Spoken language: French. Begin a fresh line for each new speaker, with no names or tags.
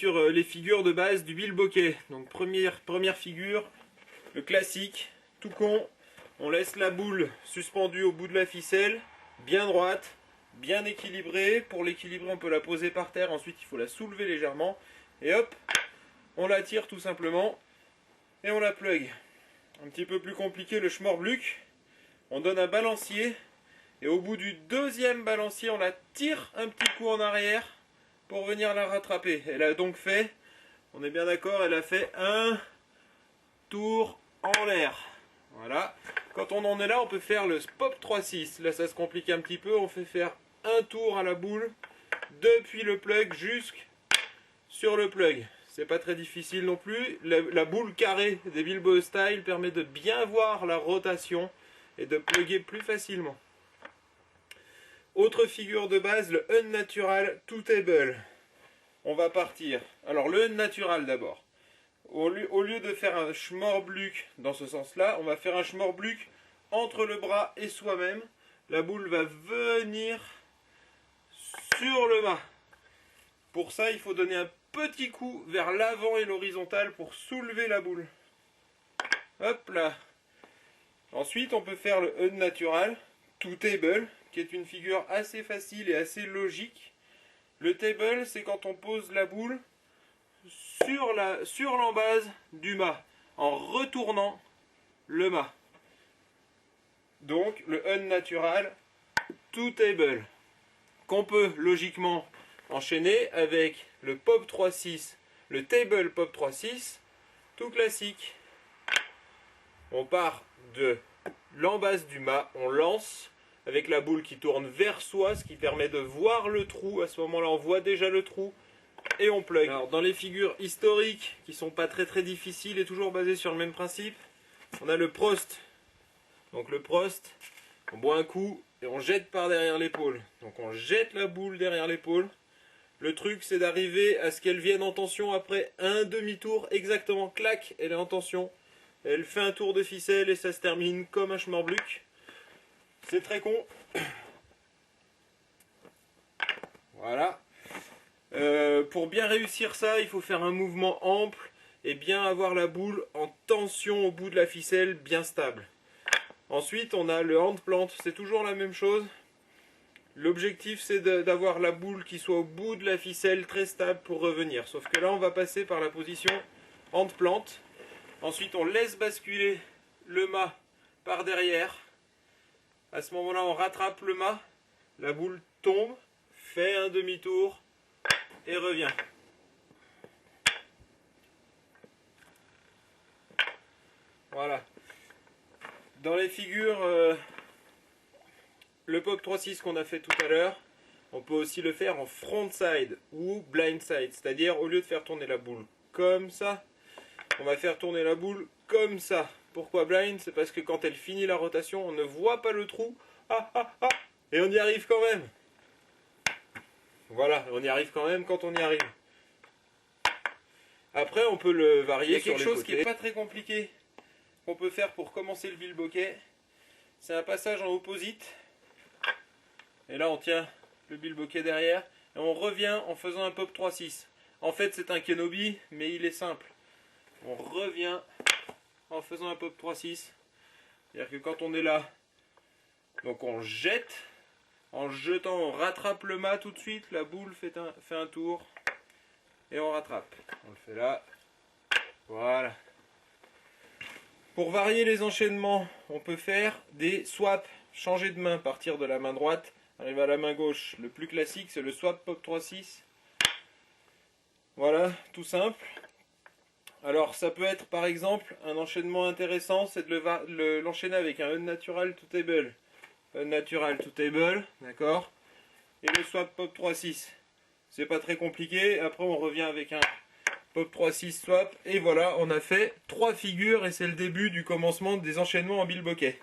sur les figures de base du bilboquet. Donc première figure, le classique, tout con. On laisse la boule suspendue au bout de la ficelle, bien droite, bien équilibrée. Pour l'équilibrer, on peut la poser par terre. Ensuite, il faut la soulever légèrement. Et hop, on la tire tout simplement. Et on la plug. Un petit peu plus compliqué, le schmorbluck. On donne un balancier. Et au bout du deuxième balancier, on la tire un petit coup en arrière pour venir la rattraper. Elle a donc fait, on est bien d'accord, elle a fait un tour en l'air. Voilà. Quand on en est là, on peut faire le pop 3-6. Là, ça se complique un petit peu. On fait faire un tour à la boule depuis le plug jusque sur le plug. C'est pas très difficile non plus. La boule carrée des Bilbo Style permet de bien voir la rotation et de plugger plus facilement. Autre figure de base, le Unnatural to Table. On va partir. Alors le Unnatural d'abord. Au lieu de faire un schmorbluck dans ce sens-là, on va faire un schmorbluck entre le bras et soi-même. La boule va venir sur le mât. Pour ça, il faut donner un petit coup vers l'avant et l'horizontale pour soulever la boule. Hop là. Ensuite, on peut faire le Unnatural to Table, qui est une figure assez facile et assez logique. Le table, c'est quand on pose la boule sur l'embase du mât, en retournant le mât. Donc, le Unnatural to Table, qu'on peut logiquement enchaîner avec le Pop 3-6, le Table Pop 3-6, tout classique. On part de l'embase du mât, on lance avec la boule qui tourne vers soi, ce qui permet de voir le trou. À ce moment-là, on voit déjà le trou et on plug. Alors, dans les figures historiques, qui sont pas très difficiles et toujours basées sur le même principe, on a le Prost. Donc le Prost, on boit un coup et on jette par derrière l'épaule. Donc on jette la boule derrière l'épaule. Le truc, c'est d'arriver à ce qu'elle vienne en tension après un demi-tour, exactement, clac, elle est en tension. Elle fait un tour de ficelle et ça se termine comme un schmorbluck. C'est très con. Voilà. Pour bien réussir ça, il faut faire un mouvement ample et bien avoir la boule en tension au bout de la ficelle, bien stable. Ensuite, on a le handplant. C'est toujours la même chose. L'objectif, c'est d'avoir la boule qui soit au bout de la ficelle très stable pour revenir. Sauf que là, on va passer par la position handplant. Ensuite, on laisse basculer le mât par derrière. À ce moment-là, on rattrape le mât, la boule tombe, fait un demi-tour et revient. Voilà. Dans les figures, le Pop 3-6 qu'on a fait tout à l'heure, on peut aussi le faire en frontside ou blindside. C'est-à-dire, au lieu de faire tourner la boule comme ça, on va faire tourner la boule comme ça. Pourquoi blind? C'est parce que quand elle finit la rotation, on ne voit pas le trou. Et on y arrive quand même. Voilà, on y arrive quand même quand on y arrive. Après, on peut le varier sur les côtés. Il y a quelque chose qui n'est pas très compliqué qu'on peut faire pour commencer le bilboquet. C'est un passage en opposite. Et là, on tient le bilboquet derrière. Et on revient en faisant un Pop 3-6. En fait, c'est un Kenobi, mais il est simple. On revient en faisant un Pop 3-6. C'est-à-dire que quand on est là, donc on jette. En jetant, on rattrape le mât tout de suite. La boule fait un tour. Et on rattrape. On le fait là. Voilà. Pour varier les enchaînements, on peut faire des swaps. Changer de main, partir de la main droite, arriver à la main gauche. Le plus classique, c'est le swap Pop 3-6. Voilà, tout simple. Alors, ça peut être par exemple un enchaînement intéressant, c'est de l'enchaîner avec un Unnatural to Table. Unnatural to Table, d'accord. Et le swap Pop 3-6. C'est pas très compliqué. Après, on revient avec un Pop 3-6 swap. Et voilà, on a fait 3 figures et c'est le début du commencement des enchaînements en bilboquet.